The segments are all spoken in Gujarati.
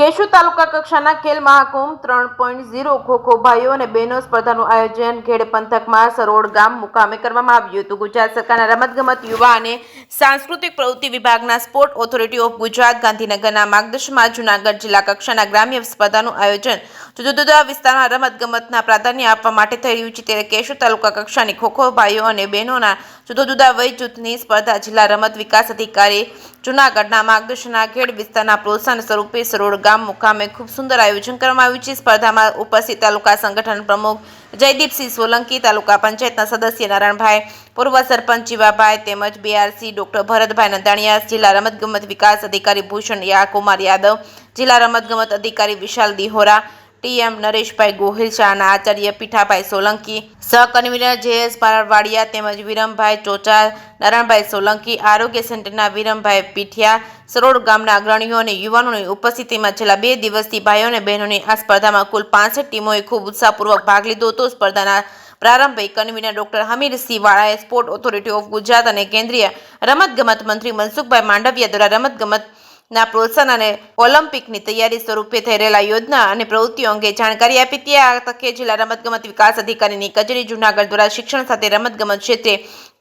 કેશોદ તાલુકા કક્ષાના ખેલ મહાકુંભ 3.0 ખોખો ભાઈઓ અને બહેનો સ્પર્ધાનું આયોજન ખેડ પંથકમાં સરોડ ગામ મુકામે કરવામાં આવ્યું હતું. ગુજરાત સરકારના રમતગમત યુવા અને સાંસ્કૃતિક પ્રવૃત્તિ વિભાગના સ્પોર્ટ ઓથોરિટી ઓફ ગુજરાત ગાંધીનગરના માર્ગદર્શનમાં જૂનાગઢ જિલ્લા કક્ષાના ગ્રામ્ય સ્પર્ધાનું આયોજન જુદા જુદા વિસ્તારમાં રમતગમતના પ્રાધાન્ય આપવા માટે થઈ રહ્યું છે. ત્યારે કેશોદ તાલુકા કક્ષાની ખોખો ભાઈઓ અને બહેનોના જુદા જુદા વય જૂથની સ્પર્ધા જિલ્લા રમત વિકાસ અધિકારી જૂનાગઢના માર્ગદર્શનના ખેડ વિસ્તારના પ્રોત્સાહન સ્વરૂપે સરોડ ગામ મુકામે ખૂબ સુંદર આયોજન કરવામાં આવ્યું છે. સ્પર્ધામાં ઉપસ્થિત તાલુકા સંગઠન પ્રમુખ જયદીપસિંહ સોલંકી, તાલુકા પંચાયતના સદસ્ય નારાયણભાઈ, પૂર્વ સરપંચ જીવાભાઈ તેમજ બીઆરસી ડોક્ટર ભરતભાઈ નંદાણીયા, જિલ્લા રમતગમત વિકાસ અધિકારી ભૂષણ કુમાર યાદવ, જિલ્લા રમતગમત અધિકારી વિશાલ દિહોરા, ટીએમ નરેશભાઈ ગોહિલ, શાળાના આચાર્ય પીઠાભાઈ સોલંકી, સહકન્વીનર જેએસ પારવાડિયા તેમજ વિરમભાઈ ચોચાર, નારાયણભાઈ સોલંકી, આરોગ્ય સેન્ટરના વિરમભાઈ પીઠિયા, સરોડ ગામના અગ્રણીઓ અને યુવાનોની ઉપસ્થિતિમાં છેલ્લા 2 દિવસથી ભાઈઓ અને બહેનોની આ સ્પર્ધામાં કુલ 65 ટીમોએ ખૂબ ઉત્સાહપૂર્વક ભાગ લીધો હતો. સ્પર્ધાના પ્રારંભે કન્વીનર ડોક્ટર હમીરસિંહ વાળાએ સ્પોર્ટ ઓથોરિટી ઓફ ગુજરાત અને કેન્દ્રીય રમતગમત મંત્રી મનસુખભાઈ માંડવિયા દ્વારા રમતગમતના પ્રોત્સાહન અને ઓલિમ્પિકની તૈયારી સ્વરૂપે થઈ રહેલા યોજના અને પ્રવૃત્તિઓ અંગે જાણકારી આપી હતી. આ તકે જિલ્લા રમતગમત વિકાસ અધિકારીની કચેરી જૂનાગઢ દ્વારા શિક્ષણ સાથે રમતગમત ક્ષેત્રે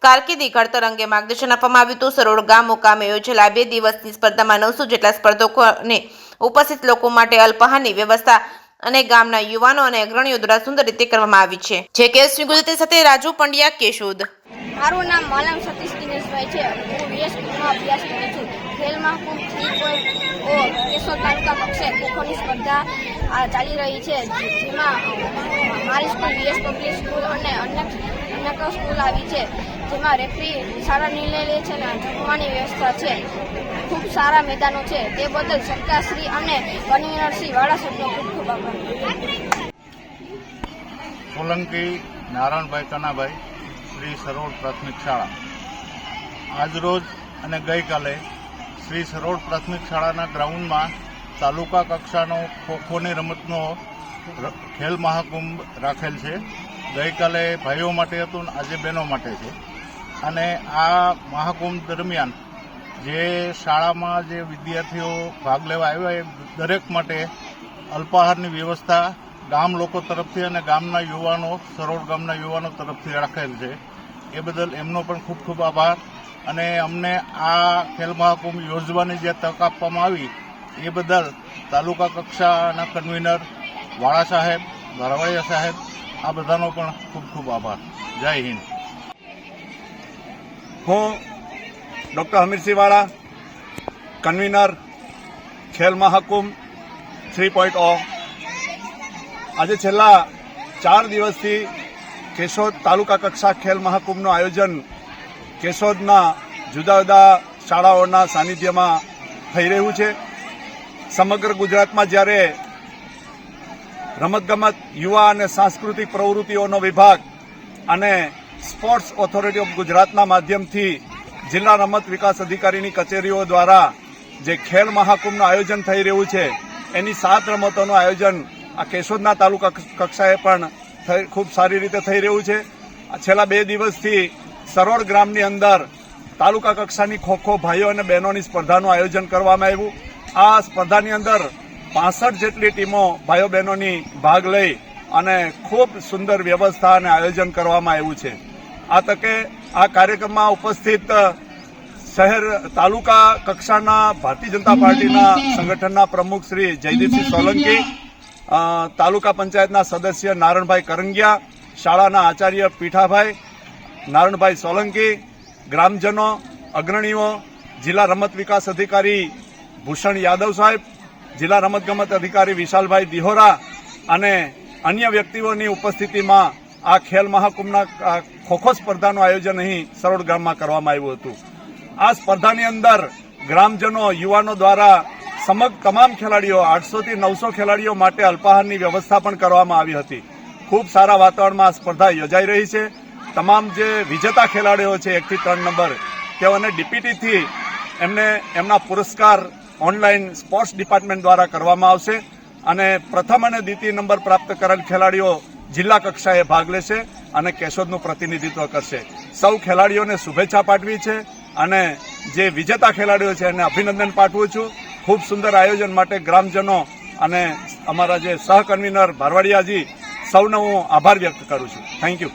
કારકિર્દી ઘડતર અંગે માર્ગદર્શન આપવામાં આવ્યું હતું. સરોડ ગામ મુકામે યોજેલા 2 દિવસની સ્પર્ધામાં 900 જેટલા સ્પર્ધકો અને ઉપસ્થિત લોકો માટે અલ્પાહારની વ્યવસ્થા અને ગામના યુવાનો અને અગ્રણીઓ દ્વારા સુંદર રીતે કરવામાં આવી છે. જે કેસ ગુજરાતી સાથે રાજુ પંડ્યા, કેશોદ. મારું નામ માલમ સતીશ દિનેશભાઈ છે. હું વીએસ સ્કૂલમાં અભ્યાસ કરું છું. ખેલ મહાકુંભ 3.0 કેશોદ તાલુકા કક્ષાએ ખોખોની સ્પર્ધા ચાલી રહી છે, જેમાં મારી સ્કૂલ વીએસ પબ્લિક સ્કૂલ અને અન્ય સ્કૂલ આવી છે, જેમાં રેફરી સારા નિર્ણય લે છે અને જમવાની વ્યવસ્થા છે. ખૂબ સારા મેદાનો છે, તે બદલ સરકારશ્રી અને કન્વીનરશ્રી વાળા સાહેબનો ખૂબ ખૂબ આભાર. સોલંકી નારાયણભાઈ કનાભાઈ, શ્રી સરોડ પ્રાથમિક શાળા. આજરોજ અને ગઈકાલે શ્રી સરોડ પ્રાથમિક શાળાના ગ્રાઉન્ડમાં તાલુકા કક્ષાનો ખોખોની રમતનો ખેલ મહાકુંભ રાખેલ છે. ગઈકાલે ભાઈઓ માટે હતું, આજે બહેનો માટે છે. અને આ મહાકુંભ દરમિયાન જે શાળામાં જે વિદ્યાર્થીઓ ભાગ લેવા આવ્યા એ દરેક માટે અલ્પાહારની વ્યવસ્થા ગામ લોકો તરફથી અને ગામના યુવાનો, સરોડ ગામના યુવાનો તરફથી રાખેલ છે. એ બદલ એમનો પણ ખૂબ ખૂબ આભાર. અને અમને આ ખેલ મહાકુંભ યોજવાની જે તક આપવામાં આવી એ બદલ તાલુકા કક્ષાના કન્વીનર વાળા સાહેબ, ભરવાડિયા સાહેબ, આ બધાનો પણ ખૂબ ખૂબ આભાર. જય હિન્દ. હું ડૉક્ટર હમીરસિંહ વાળા, કન્વીનર ખેલ મહાકુંભ 3.0. આજે છેલ્લા 4 દિવસથી કેશોદ તાલુકા કક્ષા ખેલ મહાકુંભનું આયોજન કેશોદના જુદા જુદા શાળાઓના સાનિધ્યમાં થઈ રહ્યું છે. સમગ્ર ગુજરાતમાં જ્યારે રમતગમત, યુવા અને સાંસ્કૃતિક પ્રવૃત્તિઓનો વિભાગ અને સ્પોર્ટ્સ ઓથોરિટી ઓફ ગુજરાતના માધ્યમથી જિલ્લા રમત વિકાસ અધિકારીની કચેરીઓ દ્વારા જે ખેલ મહાકુંભનું આયોજન થઈ રહ્યું છે, એની 7 રમતોનું આયોજન આ કેશોદના તાલુકા કક્ષાએ પણ ખૂબ સારી રીતે થઈ રહ્યું છે. છેલ્લા 2 દિવસથી સરોડ ગ્રામની અંદર તાલુકા કક્ષાની ખોખો ભાઈઓ અને બહેનોની સ્પર્ધાનું આયોજન કરવામાં આવ્યું. આ સ્પર્ધાની અંદર 65 જેટલી ટીમો ભાઈઓ બહેનોની ભાગ લઈ અને ખૂબ સુંદર વ્યવસ્થા અને આયોજન કરવામાં આવ્યું છે. આ તકે આ કાર્યક્રમમાં ઉપસ્થિત શહેર તાલુકા કક્ષાના ભારતીય જનતા પાર્ટીના સંગઠનના પ્રમુખ શ્રી જયદીપસિંહ સોલંકી, તાલુકા પંચાયતના સદસ્ય નારણભાઈ કરંગિયા, શાળાના આચાર્ય પીઠાભાઈ, નારણભાઈ સોલંકી, ગ્રામજનો, અગ્રણીઓ, જિલ્લા રમત વિકાસ અધિકારી ભૂષણ યાદવ સાહેબ, જિલ્લા રમતગમત અધિકારી વિશાલભાઈ દિહોરા અને અન્ય વ્યક્તિઓની ઉપસ્થિતિમાં આ ખેલ મહાકુંભના ખોખો સ્પર્ધાનું આયોજન અહીં સરોડ ગામમાં કરવામાં આવ્યું હતું. આ સ્પર્ધાની અંદર ગ્રામજનો, યુવાનો દ્વારા તમામ ખેલાડીઓ 800 થી 900 ખેલાડીઓ માટે અલ્પાહારની વ્યવસ્થા પણ કરવામાં આવી હતી. ખૂબ સારા વાતાવરણમાં આ સ્પર્ધા યોજાઈ રહી છે. તમામ જે વિજેતા ખેલાડીઓ છે 1 થી 3 નંબર, તેઓને ડીપીટીથી એમને એમના પુરસ્કાર ઓનલાઈન સ્પોર્ટ્સ ડિપાર્ટમેન્ટ દ્વારા કરવામાં આવશે અને પ્રથમ અને દ્વિતીય નંબર પ્રાપ્ત કરેલ ખેલાડીઓ જિલ્લા કક્ષાએ ભાગ લેશે અને કેશોદનું પ્રતિનિધિત્વ કરશે. સૌ ખેલાડીઓને શુભેચ્છા પાઠવી છે અને જે વિજેતા ખેલાડીઓ છે એને અભિનંદન પાઠવું છું. ખૂબ સુંદર આયોજન માટે ગ્રામજનો અને અમારા જે સહ કન્વીનર ભારવાડિયાજી સૌનો હું આભાર વ્યક્ત કરું છું. Thank you.